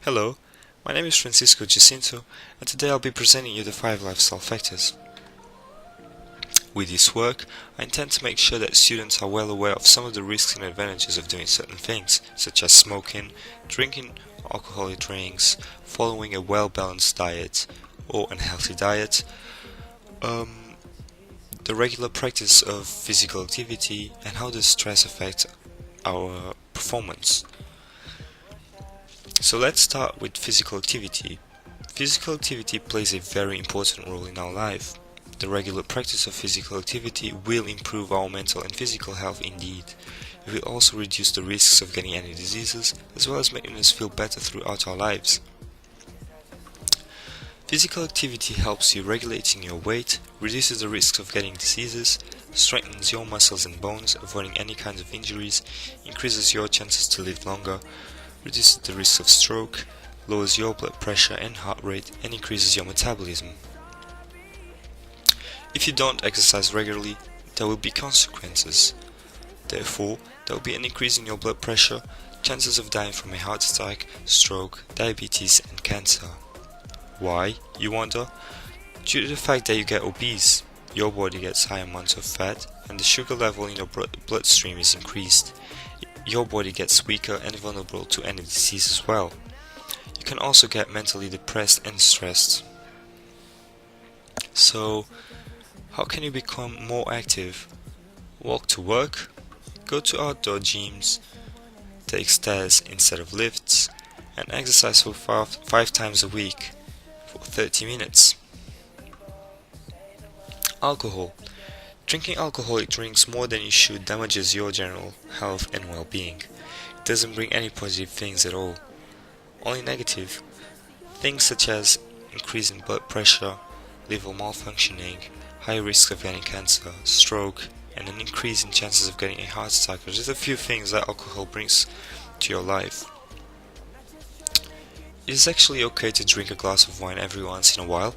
Hello, my name is Jacinto, and today I'll be presenting you the 5 lifestyle factors. With this work, I intend to make sure that students are well aware of some of the risks and advantages of doing certain things, such as smoking, drinking alcoholic drinks, following a well-balanced diet or unhealthy diet, the regular practice of physical activity, and how does stress affect our performance. So let's start with physical activity. Physical activity plays a very important role in our life. The regular practice of physical activity will improve our mental and physical health indeed. It will also reduce the risks of getting any diseases, as well as making us feel better throughout our lives. Physical activity helps you regulating your weight, reduces the risks of getting diseases, strengthens your muscles and bones, avoiding any kinds of injuries, increases your chances to live longer, reduces the risk of stroke, lowers your blood pressure and heart rate, and increases your metabolism. If you don't exercise regularly, there will be consequences. Therefore, there will be an increase in your blood pressure, chances of dying from a heart attack, stroke, diabetes, and cancer. Why, you wonder? Due to the fact that you get obese, your body gets high amounts of fat, and the sugar level in your bloodstream is increased. Your body gets weaker and vulnerable to any disease as well. You can also get mentally depressed and stressed. So, how can you become more active? Walk to work, go to outdoor gyms, take stairs instead of lifts, and exercise for 5 times a week for 30 minutes. Alcohol. Drinking alcoholic drinks more than you should damages your general health and well-being. It doesn't bring any positive things at all. Only negative. Things such as increasing blood pressure, liver malfunctioning, high risk of getting cancer, stroke, and an increase in chances of getting a heart attack are just a few things that alcohol brings to your life. It is actually okay to drink a glass of wine every once in a while.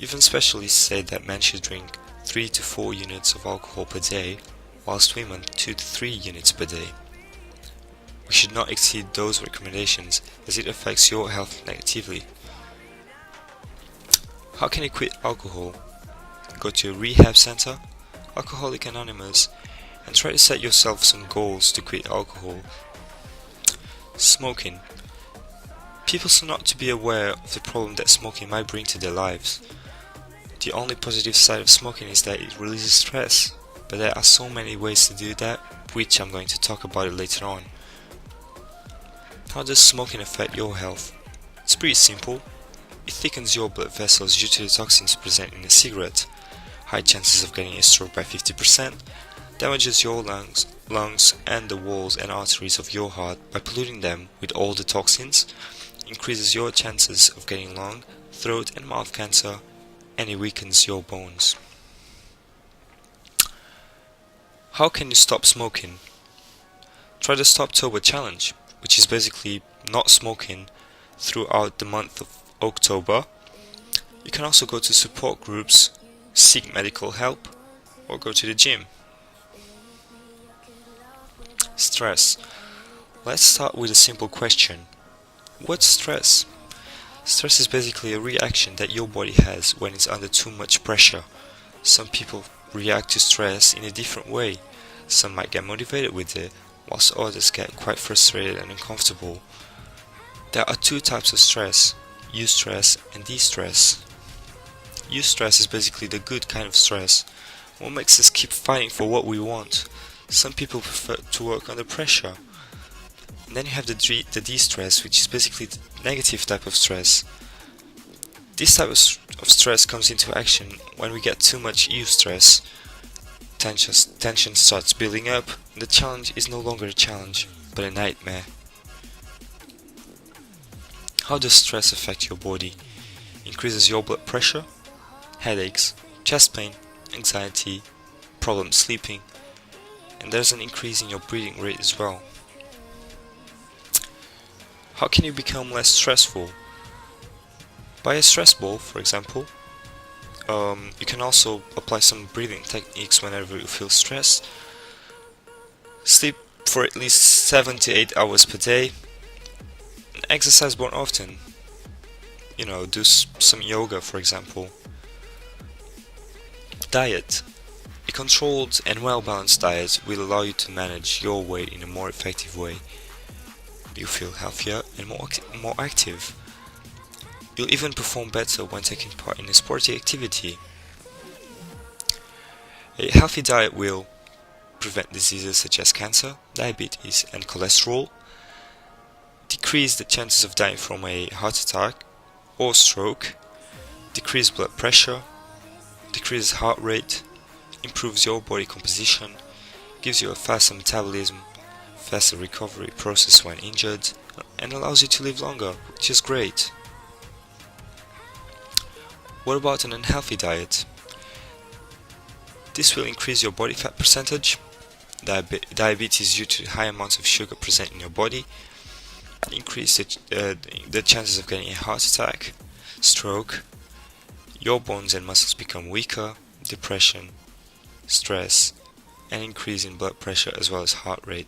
Even specialists say that men should drink 3 to 4 units of alcohol per day, whilst women 2 to 3 units per day. We should not exceed those recommendations, as it affects your health negatively. How can you quit alcohol? Go to a rehab center, Alcoholics Anonymous, and try to set yourself some goals to quit alcohol. Smoking. People seem not to be aware of the problem that smoking might bring to their lives. The only positive side of smoking is that it releases stress, but there are so many ways to do that, which I'm going to talk about it later on. How does smoking affect your health? It's pretty simple. It thickens your blood vessels due to the toxins present in a cigarette, high chances of getting a stroke by 50%, damages your lungs and the walls and arteries of your heart by polluting them with all the toxins, increases your chances of getting lung, throat and mouth cancer, and it weakens your bones. How can you stop smoking? Try the Stoptober challenge, which is basically not smoking throughout the month of October. You can also go to support groups, seek medical help, or go to the gym. Stress. Let's start with a simple question. What's stress? Stress is basically a reaction that your body has when it's under too much pressure. Some people react to stress in a different way. Some might get motivated with it, whilst others get quite frustrated and uncomfortable. There are 2 types of stress, eustress and distress. Eustress is basically the good kind of stress, what makes us keep fighting for what we want. Some people prefer to work under pressure. And then you have the distress, which is basically the negative type of stress. This type of stress comes into action when we get too much eustress. Tension starts building up, and the challenge is no longer a challenge, but a nightmare. How does stress affect your body? Increases your blood pressure, headaches, chest pain, anxiety, problems sleeping, and there's an increase in your breathing rate as well. How can you become less stressful? Buy a stress ball, for example. You can also apply some breathing techniques whenever you feel stressed. Sleep for at least 7 to 8 hours per day. Exercise more often. Do some yoga, for example. Diet. A controlled and well-balanced diet will allow you to manage your weight in a more effective way. You feel healthier and more active. You'll even perform better when taking part in a sporty activity. A healthy diet will prevent diseases such as cancer, diabetes, and cholesterol, decrease the chances of dying from a heart attack or stroke, decrease blood pressure, decreases heart rate, improves your body composition, gives you a faster metabolism, faster recovery process when injured, and allows you to live longer, which is great. What about an unhealthy diet? This will increase your body fat percentage, diabetes due to high amounts of sugar present in your body, increase the chances of getting a heart attack, stroke, your bones and muscles become weaker, depression, stress, and increase in blood pressure as well as heart rate.